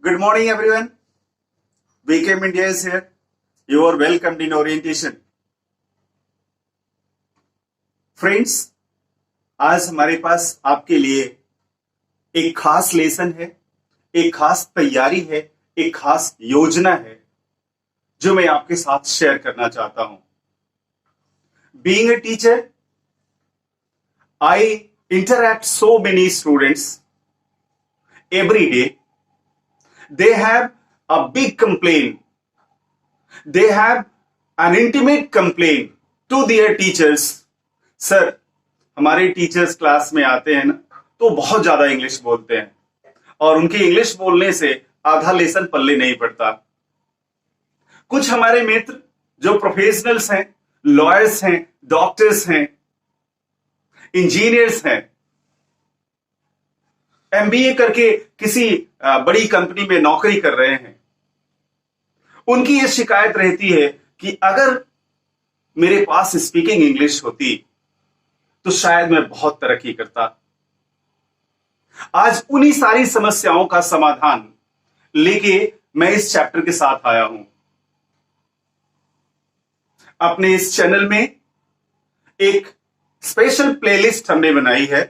Good morning, everyone. BKM India is here. You are welcomed in orientation. Friends, आज हमारे पास आपके लिए एक खास लेसन है, एक खास तैयारी है, एक खास योजना है जो मैं आपके साथ शेयर करना चाहता हूं. Being a teacher, I interact so many students every day. They have a big complaint. They have an intimate complaint to their teachers. Sir, हमारे टीचर्स क्लास में आते हैं ना तो बहुत ज्यादा इंग्लिश बोलते हैं और उनके इंग्लिश बोलने से आधा लेसन पल्ले नहीं पड़ता. कुछ हमारे मित्र जो प्रोफेशनल्स हैं, लॉयर्स हैं, डॉक्टर्स हैं, इंजीनियर्स हैं, एमबीए करके किसी बड़ी कंपनी में नौकरी कर रहे हैं, उनकी यह शिकायत रहती है कि अगर मेरे पास स्पीकिंग इंग्लिश होती तो शायद मैं बहुत तरक्की करता. आज उन्हीं सारी समस्याओं का समाधान लेके मैं इस चैप्टर के साथ आया हूं. अपने इस चैनल में एक स्पेशल प्लेलिस्ट हमने बनाई है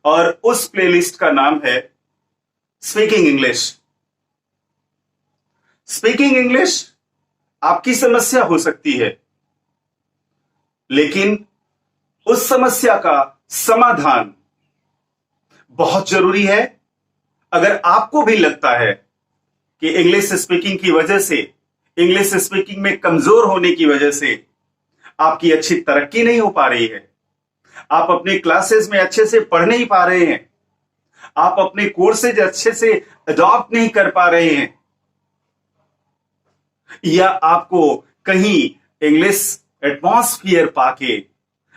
और उस प्लेलिस्ट का नाम है स्पीकिंग इंग्लिश. स्पीकिंग इंग्लिश आपकी समस्या हो सकती है, लेकिन उस समस्या का समाधान बहुत जरूरी है. अगर आपको भी लगता है कि इंग्लिश स्पीकिंग की वजह से, इंग्लिश स्पीकिंग में कमजोर होने की वजह से आपकी अच्छी तरक्की नहीं हो पा रही है, आप अपने क्लासेस में अच्छे से पढ़ नहीं पा रहे हैं, आप अपने कोर्सेज अच्छे से अडॉप्ट नहीं कर पा रहे हैं, या आपको कहीं इंग्लिश एटमॉस्फियर पाके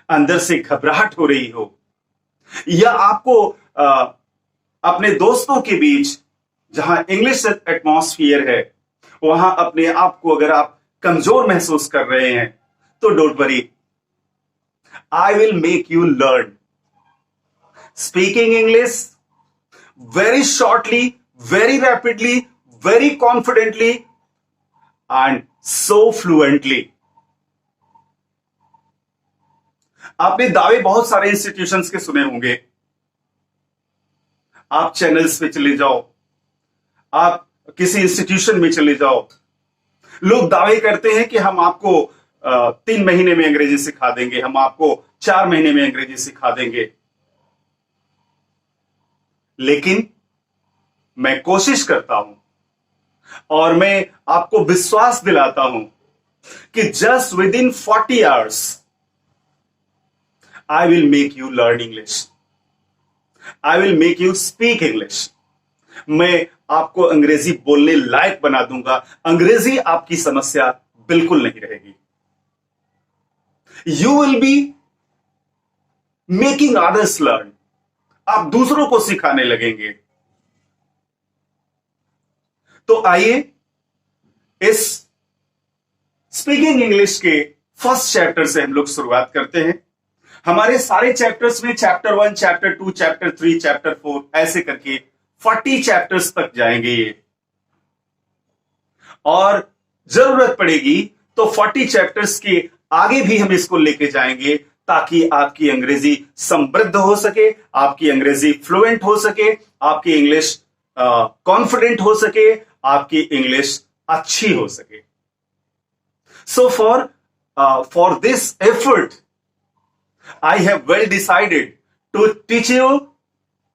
अंदर से घबराहट हो रही हो, या आपको अपने दोस्तों के बीच जहां इंग्लिश एटमॉस्फियर है वहां अपने आप को अगर आप कमजोर महसूस कर रहे हैं तो don't worry, I will make you learn speaking English very shortly, very rapidly, very confidently and so fluently. आपने दावे बहुत सारे इंस्टीट्यूशंस के सुने होंगे. आप चैनल्स पे चले जाओ, आप किसी इंस्टीट्यूशन में चले जाओ, लोग दावे करते हैं कि हम आपको 3 महीने में अंग्रेजी सिखा देंगे, हम आपको 4 महीने में अंग्रेजी सिखा देंगे. लेकिन मैं कोशिश करता हूं और मैं आपको विश्वास दिलाता हूं कि just with in 40 hours I will make you learn English. I will make you speak English. मैं आपको अंग्रेजी बोलने लायक बना दूंगा. अंग्रेजी आपकी समस्या बिल्कुल नहीं रहेगी. You will be making others learn. आप दूसरों को सिखाने लगेंगे. तो आइए इस स्पीकिंग इंग्लिश के फर्स्ट चैप्टर से हम लोग शुरुआत करते हैं. हमारे सारे चैप्टर्स में चैप्टर 1, चैप्टर 2, चैप्टर 3, चैप्टर 4 ऐसे करके 40 चैप्टर्स तक जाएंगे ये, और जरूरत पड़ेगी तो 40 चैप्टर्स के आगे भी हम इसको लेके जाएंगे ताकि आपकी अंग्रेजी समृद्ध हो सके, आपकी अंग्रेजी फ्लुएंट हो सके, आपकी इंग्लिश कॉन्फिडेंट हो सके, आपकी इंग्लिश अच्छी हो सके. So for this effort I have well decided to teach you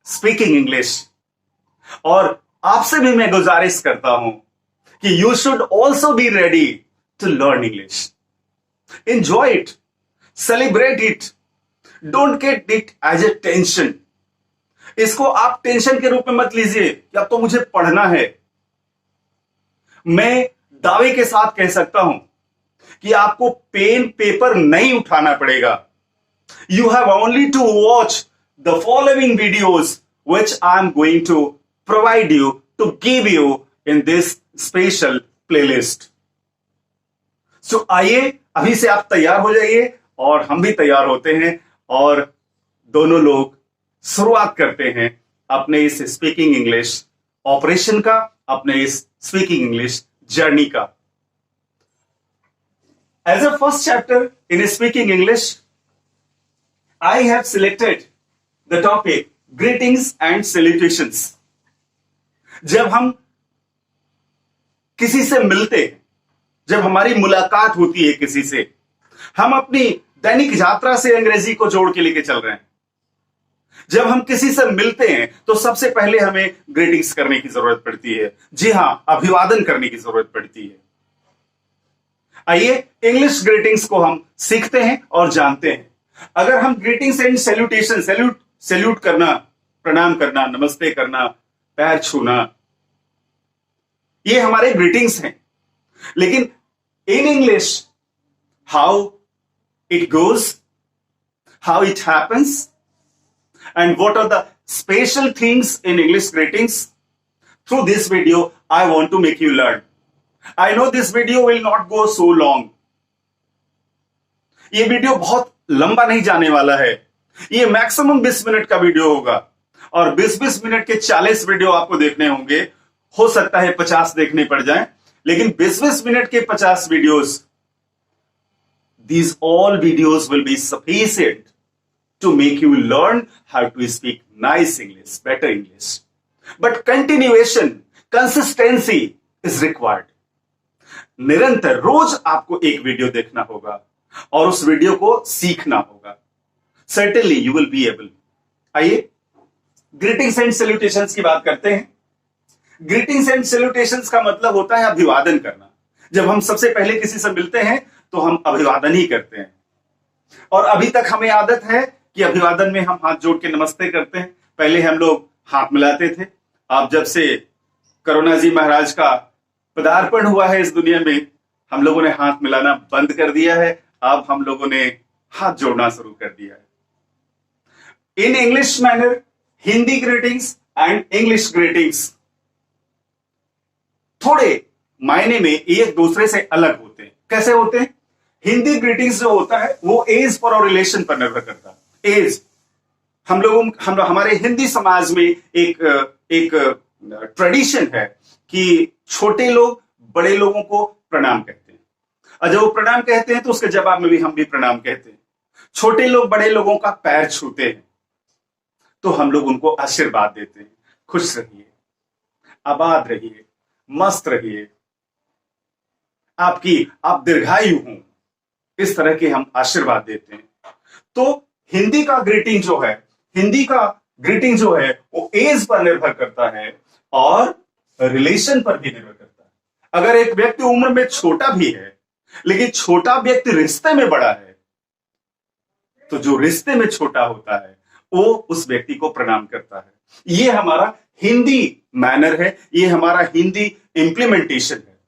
speaking English. और आपसे भी मैं गुजारिश करता हूं कि you should also be ready to learn English. Enjoy it. Celebrate it. Don't get it as a tension. इसको आप टेंशन के रूप में मत लीजिए कि अब तो मुझे पढ़ना है. मैं दावे के साथ कह सकता हूं कि आपको पेन पेपर नहीं उठाना पड़ेगा. You have only to watch the following videos which I am going to provide you to give you in this special playlist. So आइए अभी से आप तैयार हो जाइए और हम भी तैयार होते हैं और दोनों लोग शुरुआत करते हैं अपने इस स्पीकिंग इंग्लिश ऑपरेशन का, अपने इस स्पीकिंग इंग्लिश जर्नी का। As a first chapter in speaking English, I have selected the topic greetings and salutations. जब हम किसी से मिलते हैं, जब हमारी मुलाकात होती है किसी से, हम अपनी दैनिक यात्रा से अंग्रेजी को जोड़ के लेके चल रहे हैं। जब हम किसी से मिलते हैं तो सबसे पहले हमें ग्रीटिंग्स करने की जरूरत पड़ती है। जी हां, अभिवादन करने की जरूरत पड़ती है। आइए इंग्लिश ग्रीटिंग्स को हम सीखते हैं और जानते हैं। अगर हम ग्रीटिंग्स एंड सैल्यूटेशन, सैल्यूट करना, प्रणाम करना, नमस्ते करना, पैर छूना, ये हमारे ग्रीटिंग्स हैं। लेकिन in English, how it goes, how it happens, and what are the special things in English greetings? Through this video, I want to make you learn. I know this video will not go so long. ये video बहुत लंबा नहीं जाने वाला है। ये maximum 20 minute का video होगा और 20-20 मिनट के 40 वीडियो आपको देखने होंगे। हो सकता है 50 देखने पड़ जाएं, लेकिन 20-20 मिनट के 50 videos, these all videos will be sufficient to make you learn how to speak nice English, better English. But continuation, consistency is required. निरंतर रोज आपको एक वीडियो देखना होगा और उस वीडियो को सीखना होगा। Certainly you will be able. आइए ग्रीटिंग्स एंड सैल्यूटेशंस की बात करते हैं। ग्रीटिंग्स एंड सैल्यूटेशंस का मतलब होता है अभिवादन करना। जब हम सबसे पहले किसी से मिलते हैं तो हम अभिवादन ही करते हैं। और अभी तक हमें आदत है कि अभिवादन में हम हाथ जोड़ के नमस्ते करते हैं। पहले हम लोग हाथ मिलाते थे। अब जब से करुणा जी महाराज का पदार्पण हुआ है इस दुनिया में, हम लोगों ने हाथ मिलाना बंद कर दिया है। अब हम लोगों ने हाथ जोड़ना शुरू कर दिया है। इन English manner, Hindi greetings and English greetings थोड़े मायने में एक दूसरे से अलग होते हैं। कैसे होते हैं? हिंदी ग्रीटिंग्स जो होता है वो एज पर और रिलेशन पर निर्भर करता है। एज, हमारे हिंदी समाज में एक ट्रेडिशन है कि छोटे लोग बड़े लोगों को प्रणाम कहते हैं, और जब वो प्रणाम कहते हैं तो उसके जवाब में भी हम भी प्रणाम कहते हैं। छोटे लोग बड़े लोगों का पैर छूते हैं तो हम लोग उनको आशीर्वाद देते हैं। खुश रहिए, आबाद रहिए, मस्त रहिए, आप दीर्घायु हों, इस तरह के हम आशीर्वाद देते हैं। तो हिंदी का ग्रीटिंग जो है वो एज पर निर्भर करता है और रिलेशन पर भी निर्भर करता है। अगर एक व्यक्ति उम्र में छोटा भी है लेकिन छोटा व्यक्ति रिश्ते में बड़ा है, तो जो रिश्ते में छोटा होता है वो उस व्यक्ति को प्रणाम करता है। ये हमारा हिंदी मैनर है, ये हमारा हिंदी इंप्लीमेंटेशन है।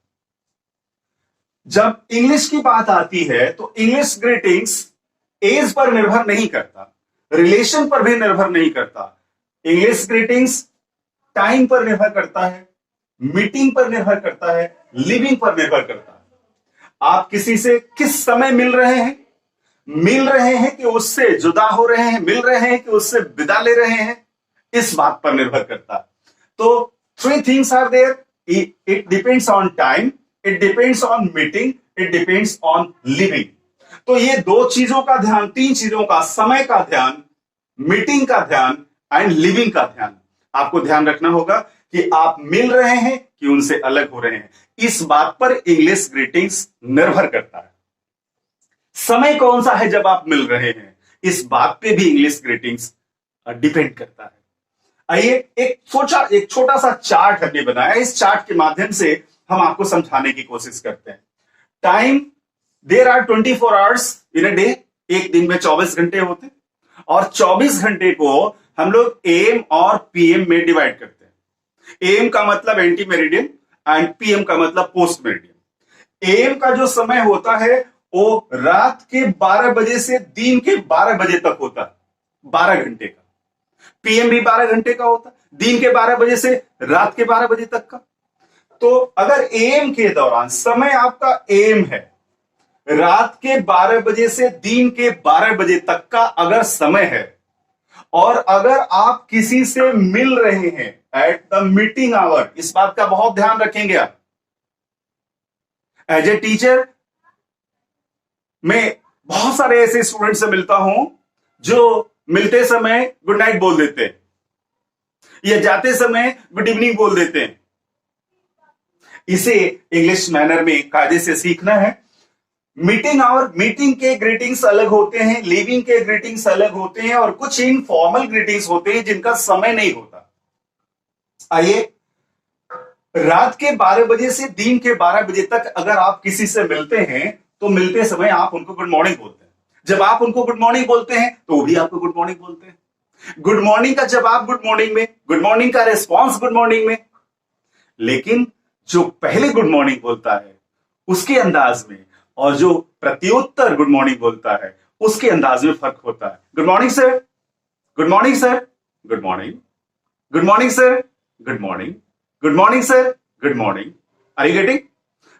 जब इंग्लिश की बात आती है तो इंग्लिश ग्रीटिंग्स एज पर निर्भर नहीं करता, रिलेशन पर भी निर्भर नहीं करता। इंग्लिश ग्रीटिंग्स टाइम पर निर्भर करता है, मीटिंग पर निर्भर करता है, लिविंग पर निर्भर करता है। आप किसी से किस समय मिल रहे हैं कि उससे जुदा हो रहे हैं, मिल रहे हैं कि उससे विदा ले रहे हैं, इस बात पर निर्भर करता है। तो 3 things are there. It depends on time, it depends on meeting, it depends on living. तो ये 2 चीजों का ध्यान, 3 चीजों का, समय का ध्यान, मीटिंग का ध्यान एंड लिविंग का ध्यान आपको ध्यान रखना होगा कि आप मिल रहे हैं कि उनसे अलग हो रहे हैं। इस बात पर इंग्लिश ग्रीटिंग्स निर्भर करता है। समय कौन सा है जब आप मिल रहे हैं, इस बात पे भी इंग्लिश ग्रीटिंग्स डिपेंड करता है। आइए एक छोटा सा चार्ट हमने बनाया। इस चार्ट के माध्यम से हम आपको समझाने की कोशिश करते हैं। Time, there are 24 hours in a day. एक दिन में 24 घंटे होते हैं और 24 घंटे को हम लोग एएम और पीएम में डिवाइड करते हैं। एएम का मतलब एंटी मेरिडियन एंड पीएम का मतलब पोस्ट मेरिडियन। एएम का जो समय होता है वो रात के 12 बजे से दिन के 12 बजे तक होता है, 12 घंटे का। पीएम भी 12 घंटे का होता है, दिन के 12 बजे से रात के 12 बजे तक का। तो अगर एएम के दौरान समय आपका एएम है, रात के 12 बजे से दिन के 12 बजे तक का अगर समय है और अगर आप किसी से मिल रहे हैं एट द मीटिंग आवर, इस बात का बहुत ध्यान रखेंगे आप। एज ए टीचर मैं बहुत सारे ऐसे स्टूडेंट से मिलता हूं जो मिलते समय गुड नाइट बोल देते हैं या जाते समय गुड इवनिंग बोल देते हैं। इसे इंग्लिश मैनर में कायदे से सीखना है। मीटिंग आवर, मीटिंग के ग्रीटिंग्स अलग होते हैं, लिविंग के ग्रीटिंग्स अलग होते हैं और कुछ इनफॉर्मल ग्रीटिंग्स होते हैं जिनका समय नहीं होता। आइए, रात के 12 बजे से दिन के 12 बजे तक अगर आप किसी से मिलते हैं तो मिलते समय आप उनको गुड मॉर्निंग बोलते हैं। जब आप उनको गुड मॉर्निंग बोलते हैं तो वो भी आपको गुड मॉर्निंग बोलते हैं। गुड मॉर्निंग का जवाब गुड मॉर्निंग में, गुड मॉर्निंग का रिस्पॉन्स गुड मॉर्निंग में। लेकिन जो पहले गुड मॉर्निंग बोलता है उसके अंदाज में और जो प्रत्युत्तर गुड मॉर्निंग बोलता है उसके अंदाज में फर्क होता है। Good morning sir, good morning sir, good morning, good morning sir, good morning, good morning sir, good morning. Are you getting?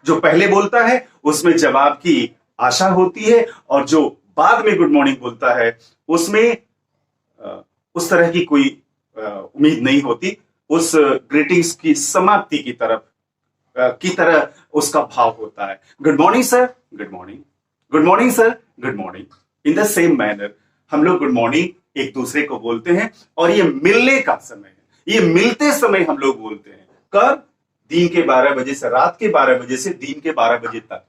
जो पहले बोलता है उसमें जवाब की आशा होती है और जो बाद में गुड मॉर्निंग बोलता है उसमें उस तरह की कोई उम्मीद नहीं होती। उस ग्रीटिंग्स की समाप्ति की तरह उसका भाव होता है। Good morning sir, good morning, good morning sir, good morning. In the same manner हम लोग गुड मॉर्निंग एक दूसरे को बोलते हैं और ये मिलने का समय है, ये मिलते समय हम लोग बोलते हैं। कब? दिन के 12 बजे से रात के 12 बजे से दिन के 12 बजे तक।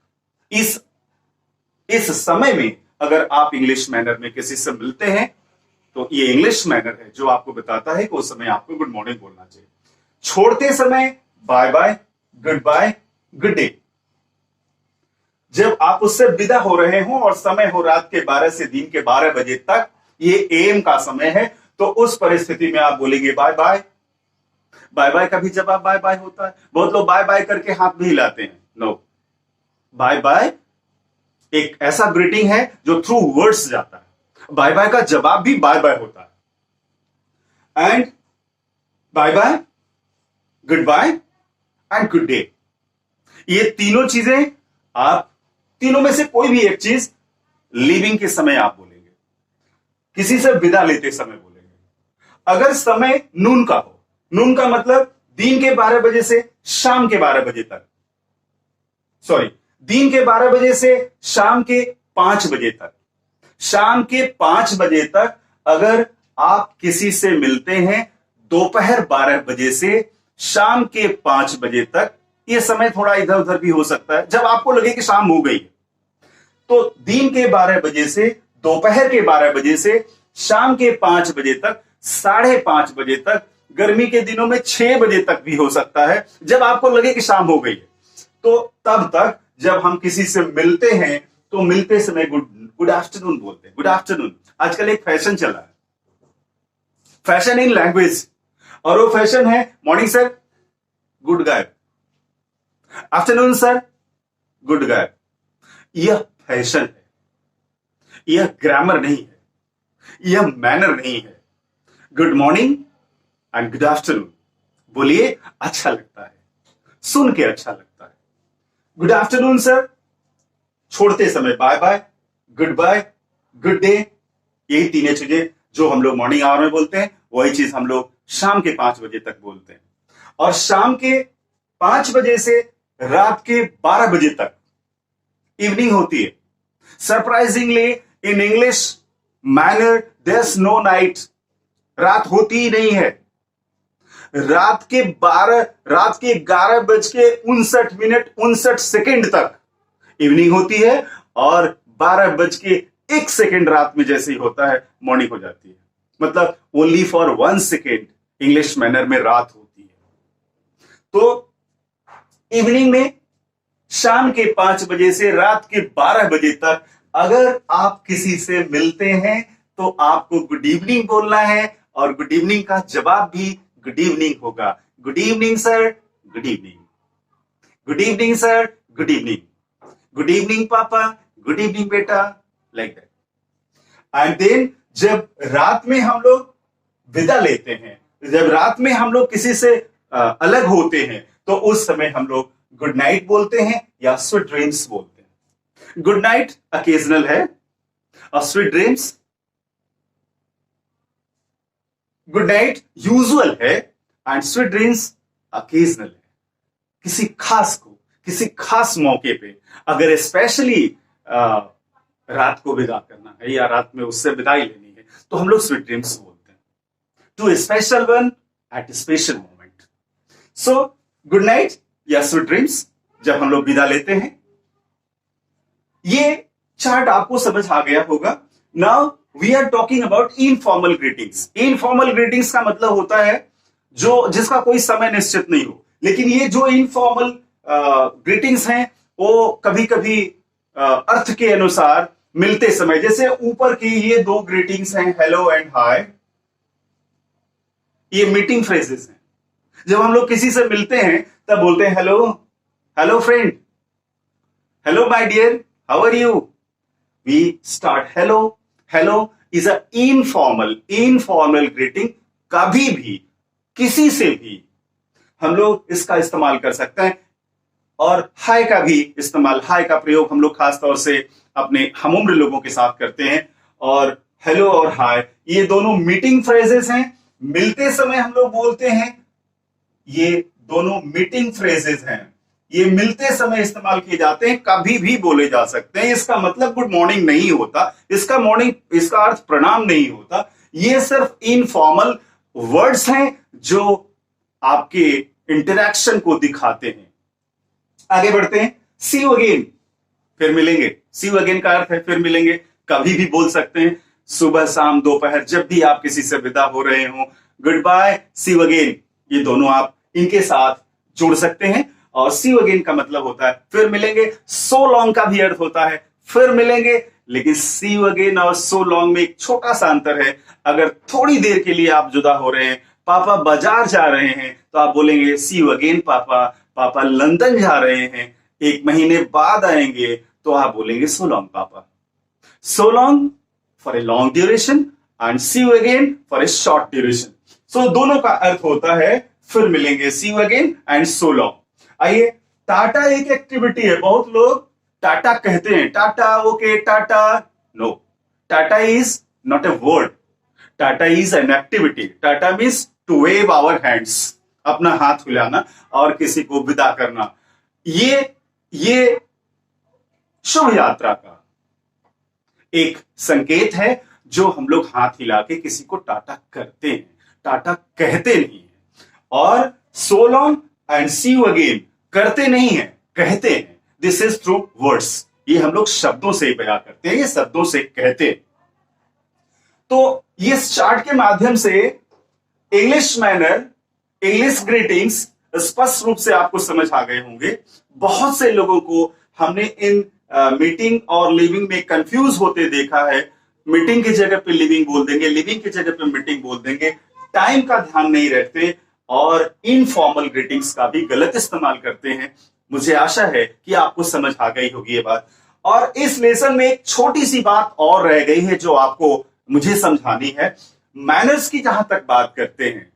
इस समय में अगर आप इंग्लिश मैनर में किसी से मिलते हैं तो ये इंग्लिश मैनर है जो आपको बताता है कि उस समय आपको गुड मॉर्निंग बोलना चाहिए। छोड़ते समय bye bye, good bye, good day. जब आप उससे विदा हो रहे हो और समय हो रात के 12 से दिन के 12 बजे तक, ये एम का समय है, तो उस परिस्थिति में आप बोलेंगे बाय बाय। बाय बाय का भी जवाब बाय बाय होता है। बहुत लोग बाय बाय करके हाथ भी हिलाते हैं। नो, बाय बाय एक ऐसा ग्रीटिंग है जो थ्रू वर्ड्स जाता है। बाय बाय का जवाब भी बाय बाय होता है। And bye bye, good bye and good day, ये तीनों चीजें आप तीनों में से कोई भी एक चीज लिविंग के समय आप बोलेंगे, किसी से विदा लेते समय बोलेंगे। अगर समय नून का हो, नून का मतलब दिन के 12 बजे से शाम के 12 बजे तक, सॉरी, दिन के 12 बजे से शाम के 5 बजे तक, शाम के 5 बजे तक अगर आप किसी से मिलते हैं दोपहर 12 बजे से शाम के 5 बजे तक, यह समय थोड़ा इधर उधर भी हो सकता है। जब आपको लगे कि शाम हो गई तो दिन के 12 बजे से दोपहर के 12 बजे से शाम के 5 बजे तक, 5:30 बजे तक, गर्मी के दिनों में 6 बजे तक भी हो सकता है। जब आपको लगे कि शाम हो गई है तो तब तक जब हम किसी से मिलते हैं तो मिलते समय गुड आफ्टरनून बोलते हैं। गुड आफ्टरनून आजकल एक फैशन चला है, फैशन इन लैंग्वेज, और वो फैशन है morning sir, good guy, afternoon sir, good guy. यह फैशन है, यह ग्रामर नहीं है, यह मैनर नहीं है। Good morning and good afternoon बोलिए, अच्छा लगता है, सुन के अच्छा लगता है। गुड आफ्टरनून सर, छोड़ते समय bye bye, good bye, good day. यही तीनों चीजें जो हम लोग मॉर्निंग आवर में बोलते हैं वही चीज हम लोग शाम के 5 बजे तक बोलते हैं। और शाम के 5 बजे से रात के 12 बजे तक इवनिंग होती है। Surprisingly in English manner there is no night, रात होती ही नहीं है। रात के 11:59 तक इवनिंग होती है और 12:01 रात में जैसे ही होता है मॉर्निंग हो जाती है। मतलब only for 1 second English manner में रात होती है। तो इवनिंग में शाम के 5 बजे से रात के 12 बजे तक अगर आप किसी से मिलते हैं तो आपको गुड इवनिंग बोलना है और गुड इवनिंग का जवाब भी गुड इवनिंग होगा। Good evening sir, good evening, good evening sir, good evening, good evening पापा, गुड इवनिंग बेटा, लाइक दैट। एंड देन जब रात में हम लोग विदा लेते हैं, जब रात में हम लोग किसी से अलग होते हैं तो उस समय हम लोग गुड नाइट बोलते हैं या स्वीट ड्रीम्स बोलते हैं। गुड नाइट अकेजनल है और sweet dreams good night usual है एंड स्वीट ड्रीम्स अकेजनल है। किसी खास को, किसी खास मौके पे अगर स्पेशली रात को विदा करना है या रात में उससे विदाई लेनी है तो हम लोग स्वीट ड्रीम्स बोलते हैं। To a special one at a special moment. So good night या स्वीट ड्रीम्स जब हम लोग विदा लेते हैं। ये चार्ट आपको समझ आ गया होगा। Now we are talking about informal greetings. Informal greetings का मतलब होता है जो जिसका कोई समय निश्चित नहीं हो, लेकिन ये जो इनफॉर्मल ग्रीटिंग्स हैं वो कभी कभी अर्थ के अनुसार मिलते समय, जैसे ऊपर की ये दो ग्रीटिंग्स हैं हेलो एंड हाय, ये मीटिंग फ्रेजेस हैं। जब हम लोग किसी से मिलते हैं तब बोलते हैं hello, hello friend, hello my dear, how are you. We start hello. Hello is a informal greeting. कभी भी किसी से भी हम लोग इसका इस्तेमाल कर सकते हैं। और हाय का भी इस्तेमाल, हाय का प्रयोग हम लोग खासतौर से अपने हमउम्र लोगों के साथ करते हैं। और हेलो और हाय ये दोनों मीटिंग फ्रेजेस हैं, मिलते समय हम लोग बोलते हैं। ये दोनों मीटिंग फ्रेजेस हैं, ये मिलते समय इस्तेमाल किए जाते हैं, कभी भी बोले जा सकते हैं। इसका मतलब गुड मॉर्निंग नहीं होता, इसका अर्थ प्रणाम नहीं होता। ये सिर्फ इनफॉर्मल वर्ड्स हैं जो आपके इंटरैक्शन को दिखाते हैं। आगे बढ़ते हैं। सी यू अगेन, फिर मिलेंगे। सी यू अगेन का अर्थ है फिर मिलेंगे। कभी भी बोल सकते हैं, सुबह शाम दोपहर, जब भी आप किसी से विदा हो रहे हो। Good bye, see you again, ये दोनों आप इनके साथ जोड़ सकते हैं। और सी यू अगेन का मतलब होता है फिर मिलेंगे। सो लॉन्ग का भी अर्थ होता है फिर मिलेंगे, लेकिन सी यू अगेन और सो लॉन्ग में एक छोटा सा अंतर है। अगर थोड़ी देर के लिए आप जुदा हो रहे हैं, पापा बाजार जा रहे हैं, तो आप बोलेंगे सी यू अगेन पापा। पापा लंदन जा रहे हैं, 1 महीने बाद आएंगे, तो आप बोलेंगे सो लॉन्ग पापा। So long for a long duration and see you again for a short duration. So दोनों का अर्थ होता है फिर मिलेंगे, see you again and so long. आइए, टाटा एक एक्टिविटी है। बहुत लोग टाटा कहते हैं, tata okay tata. No, tata is not a word, tata is an activity. Tata means to wave our hands, अपना हाथ हिलाना और किसी को विदा करना। ये शुभ यात्रा का एक संकेत है जो हम लोग हाथ हिला के किसी को टाटा करते हैं, टाटा कहते नहीं है। और so long and see you again करते नहीं है, कहते हैं। दिस इज थ्रू वर्ड्स, ये हम लोग शब्दों से बयां करते हैं, ये शब्दों से कहते हैं। तो ये चार्ट के माध्यम से इंग्लिश मैनर, इंग्लिश ग्रीटिंग्स स्पष्ट रूप से आपको समझ आ गए होंगे। बहुत से लोगों को हमने इन मीटिंग और लिविंग में कंफ्यूज होते देखा है। मीटिंग की जगह पे लिविंग बोल देंगे, लिविंग की जगह पे मीटिंग बोल देंगे, टाइम का ध्यान नहीं रखते और इनफॉर्मल ग्रीटिंग्स का भी गलत इस्तेमाल करते हैं। मुझे आशा है कि आपको समझ आ गई होगी ये बात। और इस लेसन में एक छोटी सी बात और रह गई है जो आपको मुझे समझानी है। मैनर्स की जहां तक बात करते हैं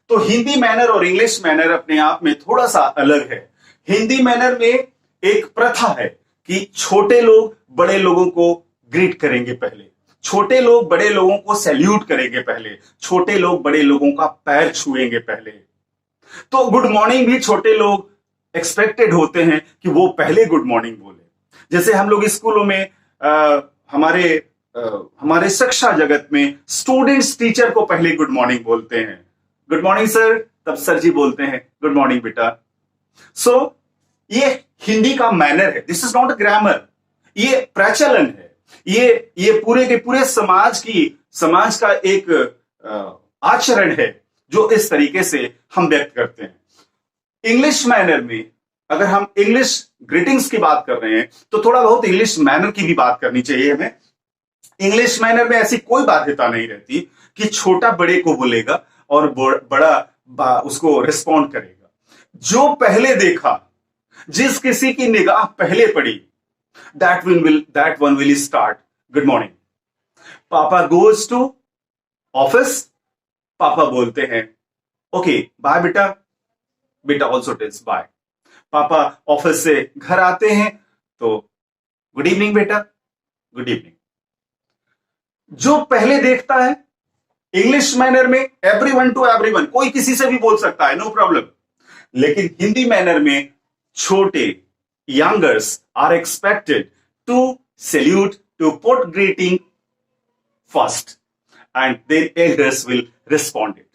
तो हिंदी मैनर और इंग्लिश मैनर अपने आप में थोड़ा सा अलग है। हिंदी मैनर में एक प्रथा है कि छोटे लोग बड़े लोगों को ग्रीट करेंगे पहले, छोटे लोग बड़े लोगों को सैल्यूट करेंगे पहले, छोटे लोग बड़े लोगों का पैर छुएंगे पहले। तो गुड मॉर्निंग भी छोटे लोग एक्सपेक्टेड होते हैं कि वो पहले गुड मॉर्निंग बोले। जैसे हम लोग स्कूलों में हमारे शिक्षा जगत में स्टूडेंट्स टीचर को पहले गुड मॉर्निंग बोलते हैं, गुड मॉर्निंग सर, तब सर जी बोलते हैं गुड मॉर्निंग बेटा। सो ये हिंदी का मैनर है, this is not a grammar, ये प्रचलन है। ये पूरे के पूरे समाज का एक आचरण है जो इस तरीके से हम व्यक्त करते हैं। इंग्लिश मैनर में अगर हम इंग्लिश ग्रीटिंग्स की बात कर रहे हैं तो थोड़ा बहुत इंग्लिश मैनर की भी बात करनी चाहिए हमें। इंग्लिश मैनर में ऐसी कोई बाध्यता नहीं रहती कि छोटा बड़े को बोलेगा और बड़ा उसको रिस्पॉन्ड करेगा। जो पहले देखा, जिस किसी की निगाह पहले पड़ी, that one will start good morning. पापा goes to ऑफिस, पापा बोलते हैं ओके बाय बेटा, बेटा ऑल्सो टेल्स बाय। पापा ऑफिस से घर आते हैं तो गुड इवनिंग बेटा, गुड इवनिंग। जो पहले देखता है इंग्लिश मैनर में एवरीवन टू एवरीवन, कोई किसी से भी बोल सकता है, नो प्रॉब्लम। लेकिन हिंदी मैनर में छोटे youngers are expected to salute, to put greeting first and their elders will respond it.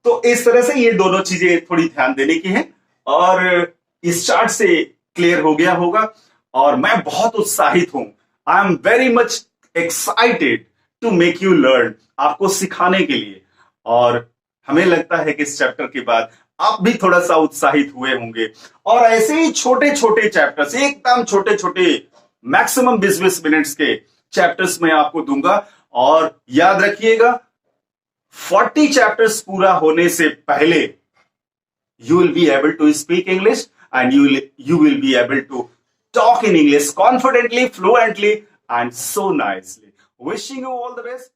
तो इस तरह से ये दोनों चीजें थोड़ी ध्यान देने की है, और इस चार्ट से क्लियर हो गया होगा। और मैं बहुत उत्साहित हूं, I am very much excited to make you learn, आपको सिखाने के लिए। और हमें लगता है कि इस चैप्टर के बाद आप भी थोड़ा सा उत्साहित हुए होंगे। और ऐसे ही छोटे छोटे चैप्टर्स, एकदम छोटे छोटे, मैक्सिमम 20-20 मिनट्स के चैप्टर्स मैं आपको दूंगा। और याद रखिएगा, 40 चैप्टर्स पूरा होने से पहले you will be able to speak English, and you will be able to talk in English confidently, fluently, and so nicely. Wishing you all the best.